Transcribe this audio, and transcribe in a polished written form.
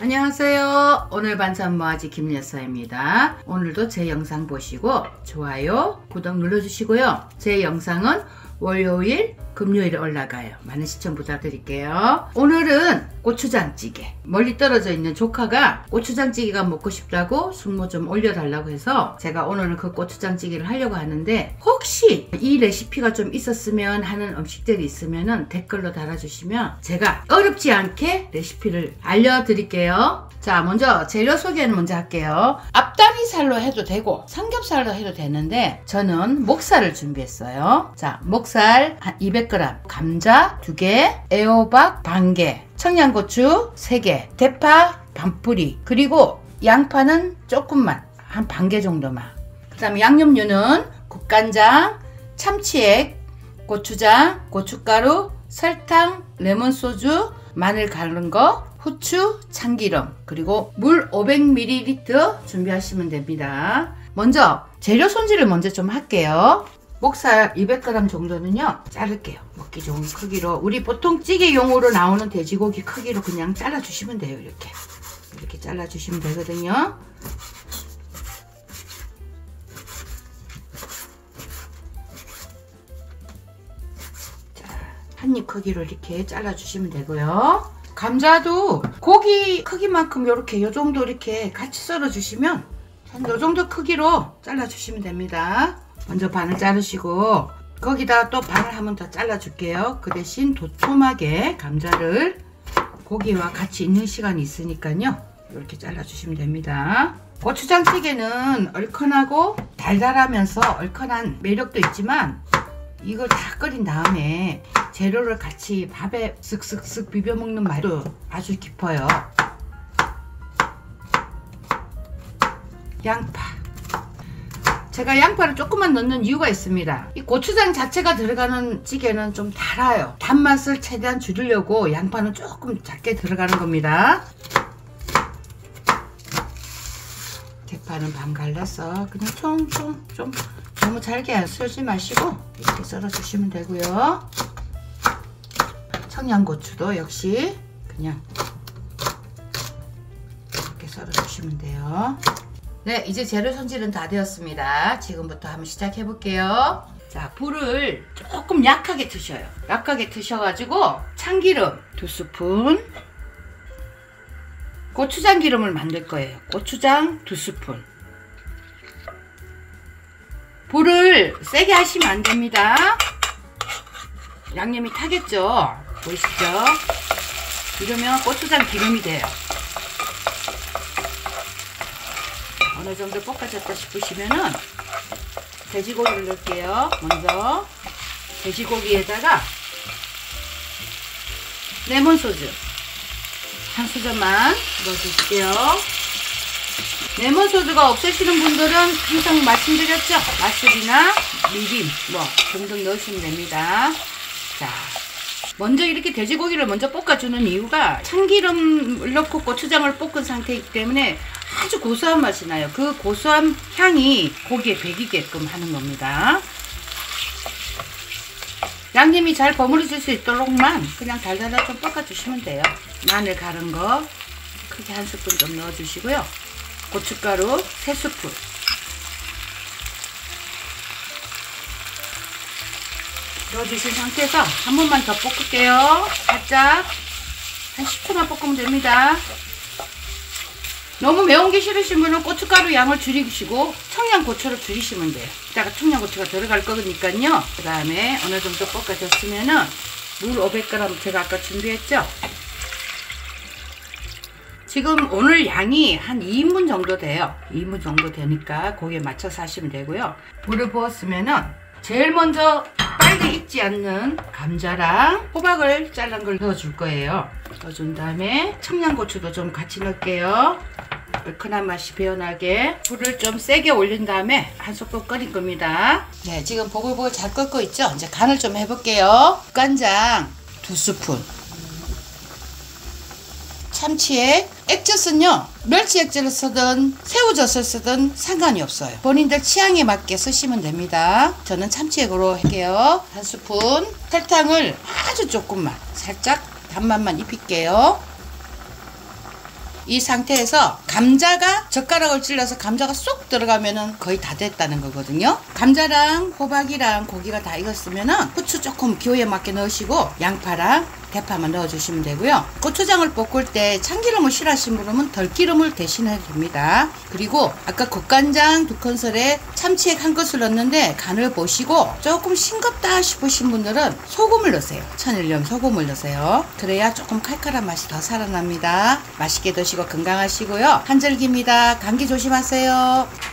안녕하세요. 오늘 반찬 뭐하지 김여사입니다. 오늘도 제 영상 보시고 좋아요, 구독 눌러주시고요. 제 영상은 월요일, 금요일에 올라가요. 많은 시청 부탁드릴게요. 오늘은 고추장찌개. 멀리 떨어져 있는 조카가 고추장찌개가 먹고 싶다고 숙모 좀 올려달라고 해서 제가 오늘은 그 고추장찌개를 하려고 하는데, 혹시 이 레시피가 좀 있었으면 하는 음식들이 있으면 댓글로 달아주시면 제가 어렵지 않게 레시피를 알려드릴게요. 자, 먼저 재료 소개는 먼저 할게요. 앞다리살로 해도 되고 삼겹살로 해도 되는데 저는 목살을 준비했어요. 자, 목살 한 200g, 감자 2개, 애호박 반개, 청양고추 3개, 대파 반뿌리, 그리고 양파는 조금만, 한 반개 정도만. 그 다음에 양념류는 국간장, 참치액, 고추장, 고춧가루, 설탕, 레몬소주, 마늘 갈은 거, 후추, 참기름, 그리고 물 500ml 준비하시면 됩니다. 먼저 재료 손질을 먼저 좀 할게요. 목살 200g 정도는요 자를게요. 먹기 좋은 크기로, 우리 보통 찌개용으로 나오는 돼지고기 크기로 그냥 잘라주시면 돼요. 이렇게 잘라주시면 되거든요. 한입 크기로 이렇게 잘라주시면 되고요. 감자도 고기 크기만큼 이렇게 요 정도 이렇게 같이 썰어주시면 한 요 정도 크기로 잘라주시면 됩니다. 먼저 반을 자르시고 거기다 또 반을 한 번 더 잘라줄게요. 그 대신 도톰하게 감자를 고기와 같이 있는 시간이 있으니까요. 이렇게 잘라주시면 됩니다. 고추장찌개는 얼큰하고 달달하면서 얼큰한 매력도 있지만 이걸 다 끓인 다음에 재료를 같이 밥에 쓱쓱쓱 비벼 먹는 맛도 아주 깊어요. 양파. 제가 양파를 조금만 넣는 이유가 있습니다. 이 고추장 자체가 들어가는 찌개는 좀 달아요. 단맛을 최대한 줄이려고 양파는 조금 작게 들어가는 겁니다. 대파는 반 갈라서 그냥 총총 좀 너무 잘게 썰지 마시고 이렇게 썰어주시면 되고요. 청양고추도 역시 그냥 이렇게 썰어주시면 돼요. 네, 이제 재료 손질은 다 되었습니다. 지금부터 한번 시작해 볼게요. 자, 불을 조금 약하게 트셔요. 약하게 트셔가지고 참기름 2스푼, 고추장 기름을 만들 거예요. 고추장 2스푼. 불을 세게 하시면 안 됩니다. 양념이 타겠죠? 보이시죠? 이러면 고추장 기름이 돼요. 어느 정도 볶아졌다 싶으시면은 돼지고기를 넣을게요. 먼저 돼지고기에다가 레몬소주 한 수저만 넣어줄게요. 레몬소주가 없으시는 분들은 항상 말씀드렸죠? 맛술이나 미림 뭐 등등 넣으시면 됩니다. 자, 먼저 이렇게 돼지고기를 먼저 볶아주는 이유가 참기름을 넣고 고추장을 볶은 상태이기 때문에 아주 고소한 맛이 나요. 그 고소한 향이 고기에 배기게끔 하는 겁니다. 양념이 잘 버무려질 수 있도록만 그냥 달달하게 좀 볶아주시면 돼요. 마늘 갈은 거 크게 한 스푼 좀 넣어주시고요. 고춧가루 3스푼, 넣어주신 상태에서 한 번만 더 볶을게요. 살짝 한 10초만 볶으면 됩니다. 너무 매운 게 싫으신 분은 고춧가루 양을 줄이시고 청양고추를 줄이시면 돼요. 이따가 청양고추가 들어갈 거니까요. 그 다음에 어느 정도 볶아졌으면은 물 500g 제가 아까 준비했죠. 지금 오늘 양이 한 2인분 정도 돼요. 2인분 정도 되니까 거기에 맞춰서 하시면 되고요. 물을 부었으면은 제일 먼저 빨리 익지 않는 감자랑 호박을 자른 걸 넣어줄 거예요. 넣어준 다음에 청양고추도 좀 같이 넣을게요. 얼큰한 맛이 배어나게 불을 좀 세게 올린 다음에 한 솥 끓인 겁니다. 네, 지금 보글보글 잘 끓고 있죠? 이제 간을 좀 해볼게요. 간장 2스푼, 참치액, 액젓은요 멸치 액젓을 쓰든 새우젓을 쓰든 상관이 없어요. 본인들 취향에 맞게 쓰시면 됩니다. 저는 참치액으로 할게요. 한 스푼. 설탕을 아주 조금만 살짝 단맛만 입힐게요. 이 상태에서 감자가 젓가락을 찔러서 감자가 쏙 들어가면은 거의 다 됐다는 거거든요. 감자랑 호박이랑 고기가 다 익었으면은 후추 조금 기호에 맞게 넣으시고 양파랑 대파만 넣어주시면 되고요. 고추장을 볶을 때 참기름을 싫어하시는 분은 들기름을 대신해도 됩니다. 그리고 아까 국간장 2큰술에 참치액 1큰술 넣었는데 간을 보시고 조금 싱겁다 싶으신 분들은 소금을 넣으세요. 천일염 소금을 넣으세요. 그래야 조금 칼칼한 맛이 더 살아납니다. 맛있게 드시고 건강하시고요. 한절기입니다. 감기 조심하세요.